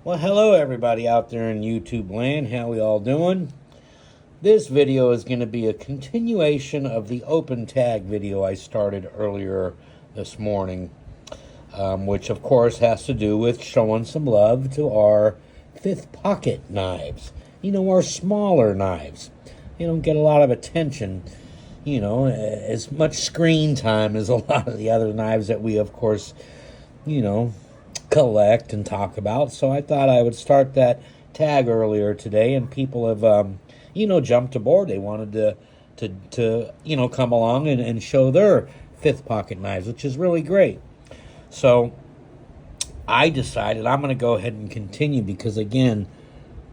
Well, hello everybody out there in YouTube land. How we all doing? This video is going to be a continuation of the open tag video I started earlier this morning, which of course has to do with showing some love to our fifth pocket knives. Our smaller knives. They don't get a lot of attention, as much screen time as a lot of the other knives that we, of course, collect and talk about. So I thought I would start that tag earlier today, and people have jumped aboard. They wanted to come along and show their fifth pocket knives, which is really great. So I decided I'm going to go ahead and continue because, again,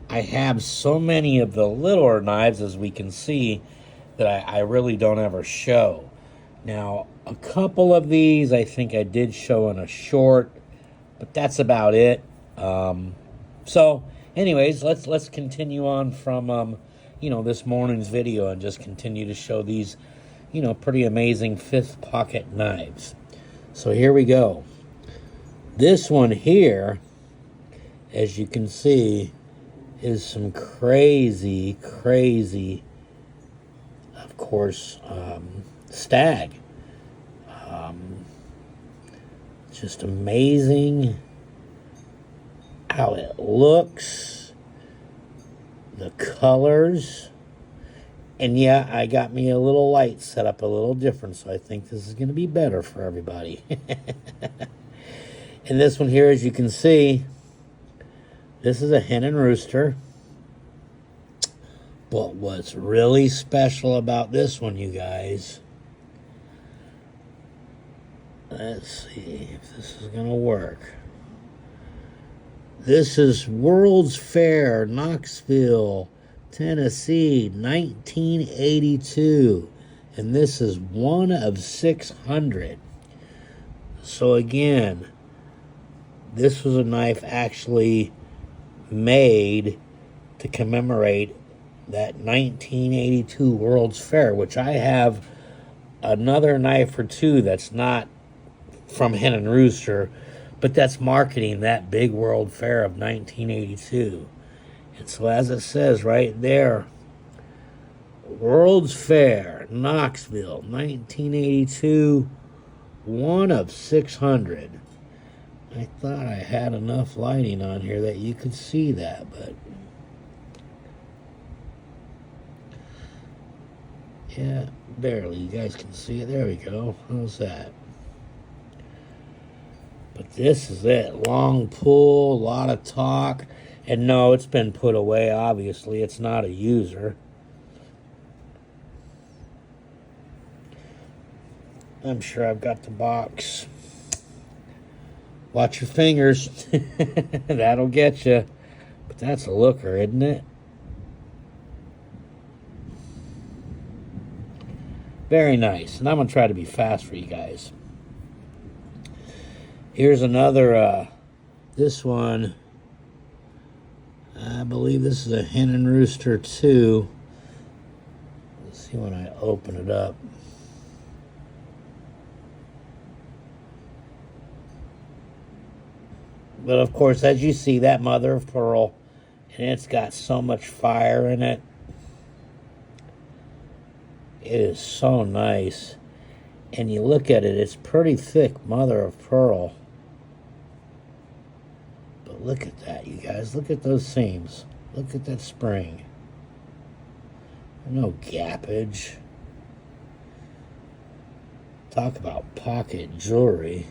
I have so many of the littler knives, as we can see, that I really don't ever show. Now, a couple of these I think I did show in a short, but that's about it. So, anyways, let's continue on from this morning's video and just continue to show these pretty amazing fifth pocket knives. So here we go. This one here, as you can see, is some crazy, of course, stag. Just amazing how it looks, the colors, and yeah, I got me a little light set up a little different, so I think this is going to be better for everybody. And this one here, as you can see, this is a hen and rooster. But what's really special about this one, you guys, let's see if this is going to work. This is World's Fair, Knoxville, Tennessee, 1982. And this is one of 600. So again, this was a knife actually made to commemorate that 1982 World's Fair, which I have another knife or two that's not from Hen and Rooster, but that's marketing that big World Fair of 1982. And so as it says right there, World's Fair, Knoxville, 1982, one of 600. I thought I had enough lighting on here that you could see that, but yeah, barely. You guys can see it. There we go. How's that? But this is it. Long pull, a lot of talk. And no, it's been put away, obviously. It's not a user. I'm sure I've got the box. Watch your fingers. That'll get you. But that's a looker, isn't it? Very nice. And I'm going to try to be fast for you guys. Here's another, this one, I believe this is a Hen and Rooster 2. Let's see when I open it up. But of course, as you see, that mother of pearl, and it's got so much fire in it. It is so nice. And you look at it, it's pretty thick mother of pearl. But look at that, you guys. Look at those seams. Look at that spring. No gappage. Talk about pocket jewelry.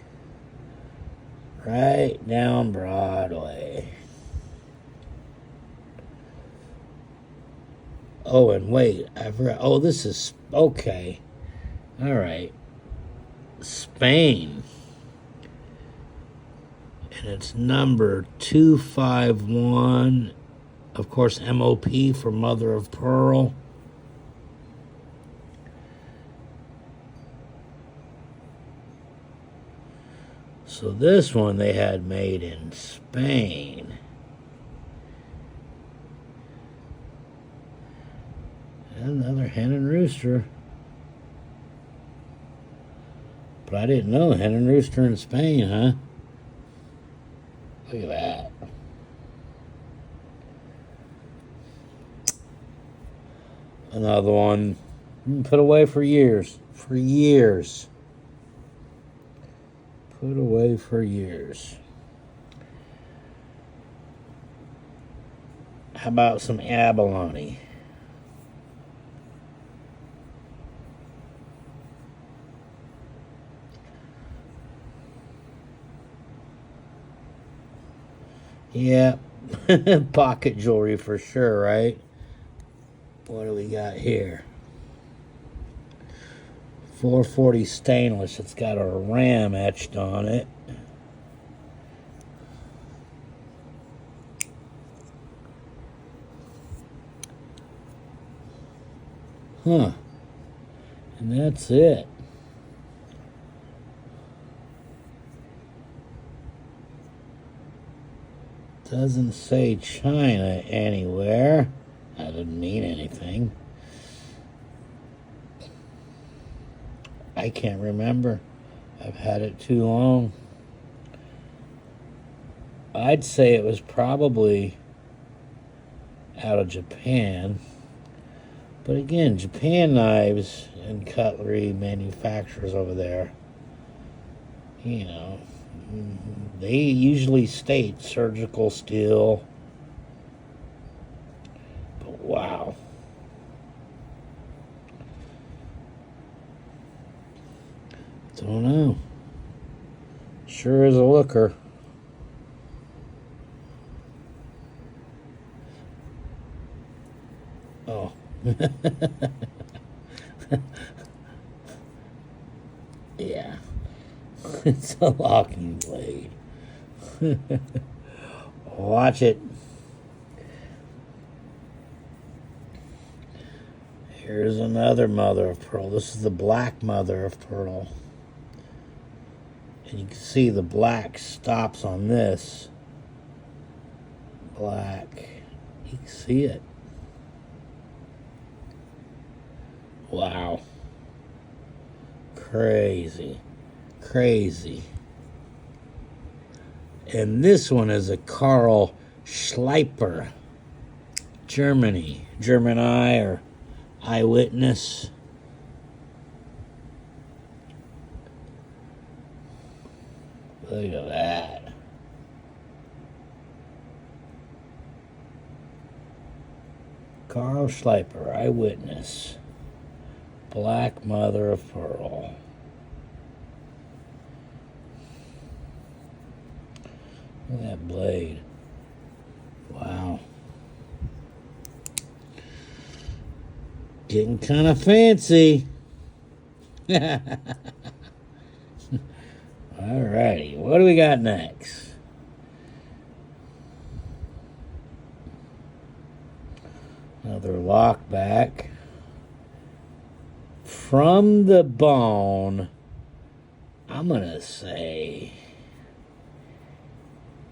Right down Broadway. Oh, and wait, I forgot. Oh, this is, okay. All right. Spain. And it's number 251. Of course, MOP for Mother of Pearl. So this one they had made in Spain. Another Hen and Rooster. But I didn't know Hen and Rooster in Spain, huh? Look at that. Another one put away for years. For years. Put away for years. How about some abalone? Yeah, pocket jewelry for sure, right? What do we got here? 440 stainless. It's got a ram etched on it. Huh. And that's it. Doesn't say China anywhere. That didn't mean anything. I can't remember. I've had it too long. I'd say it was probably out of Japan. But again, Japan knives and cutlery manufacturers over there, you know, they usually state surgical steel. But wow. Don't know. Sure is a looker. Oh. Yeah. It's a locking blade. Watch it. Here's another mother of pearl. This is the black mother of pearl. And you can see the black stops on this. Black. You can see it. Wow. Crazy. Crazy. And this one is a Karl Schleiper, Germany. German Eye or Eyewitness. Look at that. Karl Schleiper, Eyewitness. Black mother of pearl. Look at that blade. Wow. Getting kind of fancy. Alrighty, what do we got next? Another lock back. From the bone, I'm going to say,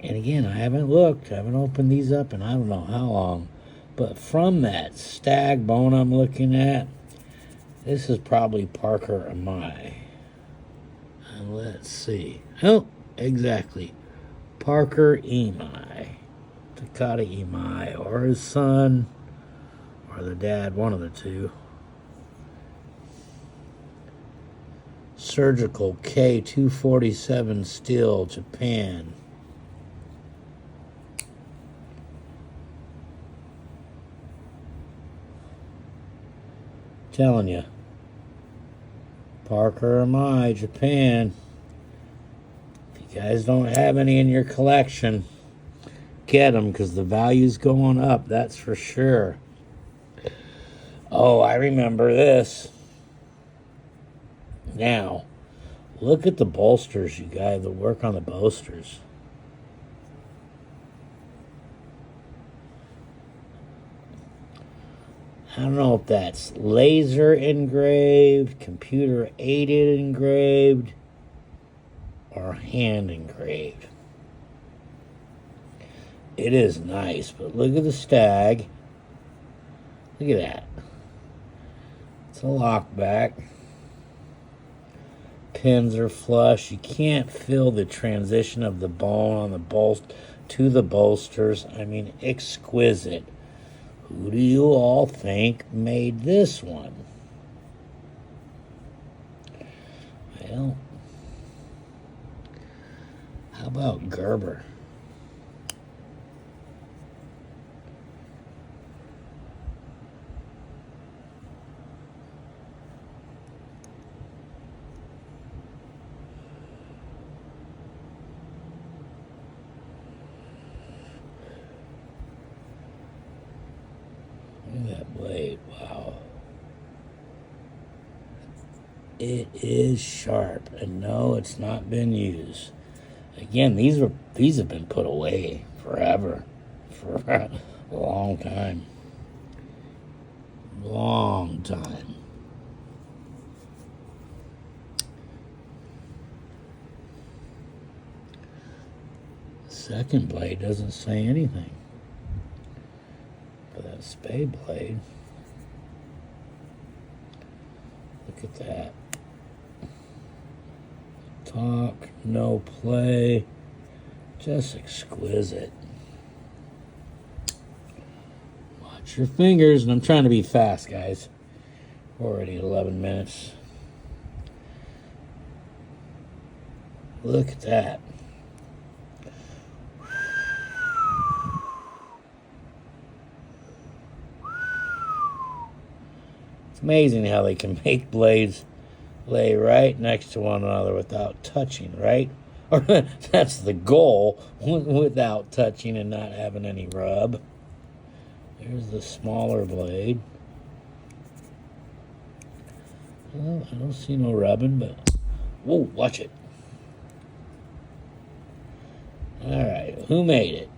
and again, I haven't looked, I haven't opened these up in I don't know how long, but from that stag bone I'm looking at, this is probably Parker and I. And let's see. Oh, exactly. Parker Imai. Takata Imai, or his son, or the dad, one of the two. Surgical K247 steel, Japan. Telling you. Parker and I, Japan. If you guys don't have any in your collection, get them because the value's going up, that's for sure. Oh, I remember this. Now, look at the bolsters, you guys, the work on the bolsters. I don't know if that's laser engraved, computer aided engraved, or hand engraved. It is nice, but look at the stag. Look at that. It's a lockback. Pins are flush. You can't feel the transition of the bone on the to the bolsters. I mean, exquisite. Who do you all think made this one? Well, how about Gerber? Look at that blade, wow. It is sharp, and no, it's not been used. Again, these have been put away forever, for a long time. Long time. Second blade doesn't say anything. For that spade blade. Look at that. Talk, no play. Just exquisite. Watch your fingers, and I'm trying to be fast, guys. Already 11 minutes. Look at that. It's amazing how they can make blades lay right next to one another without touching, right? Or that's the goal, without touching and not having any rub. There's the smaller blade. Well, I don't see no rubbing, but whoa, watch it. All right, who made it?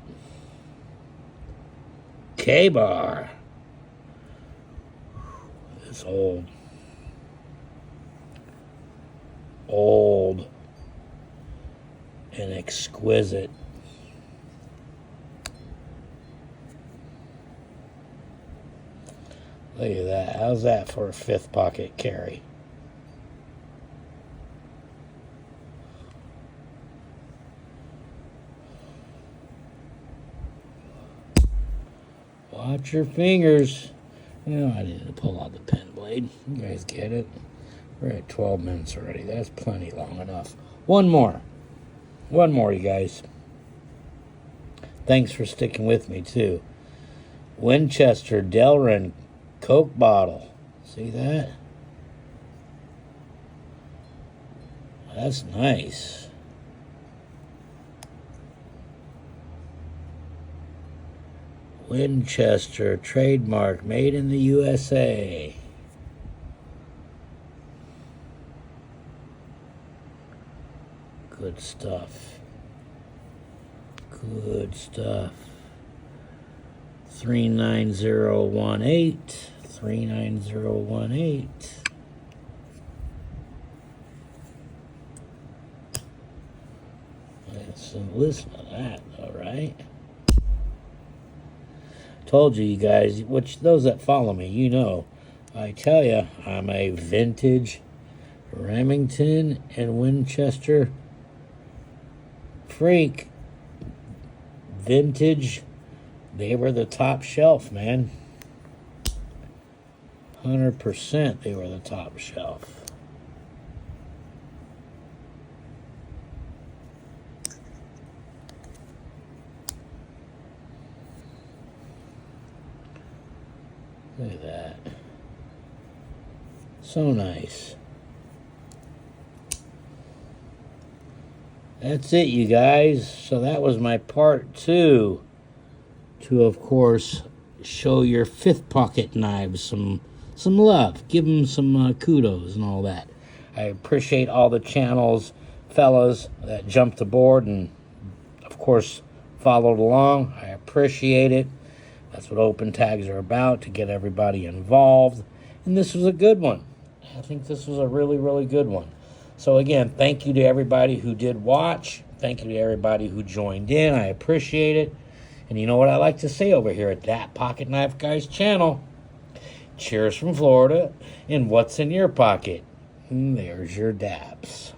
K-Bar. It's old. Old and exquisite. Look at that. How's that for a fifth pocket carry? Watch your fingers. You know, I need to pull out the pen blade. You guys get it? We're at 12 minutes already. That's plenty long enough. One more. One more, you guys. Thanks for sticking with me, too. Winchester Delrin Coke bottle. See that? That's nice. Winchester trademark, made in the USA. Good stuff. Good stuff. 39018. 39018. So listen to that, all right? Told you guys, which those that follow me, you know, I tell you, I'm a vintage Remington and Winchester freak. Vintage, they were the top shelf, man. 100% they were the top shelf. Look at that. So nice. That's it, you guys. So that was my part 2 to, of course, show your fifth pocket knives some love. Give them some kudos and all that. I appreciate all the channels, fellas, that jumped aboard and, of course, followed along. I appreciate it. That's what open tags are about, to get everybody involved. And this was a good one. I think this was a really, really good one. So again, thank you to everybody who did watch. Thank you to everybody who joined in. I appreciate it. And you know what I like to say over here at That Pocket Knife Guys channel? Cheers from Florida. And what's in your pocket? And there's your dabs.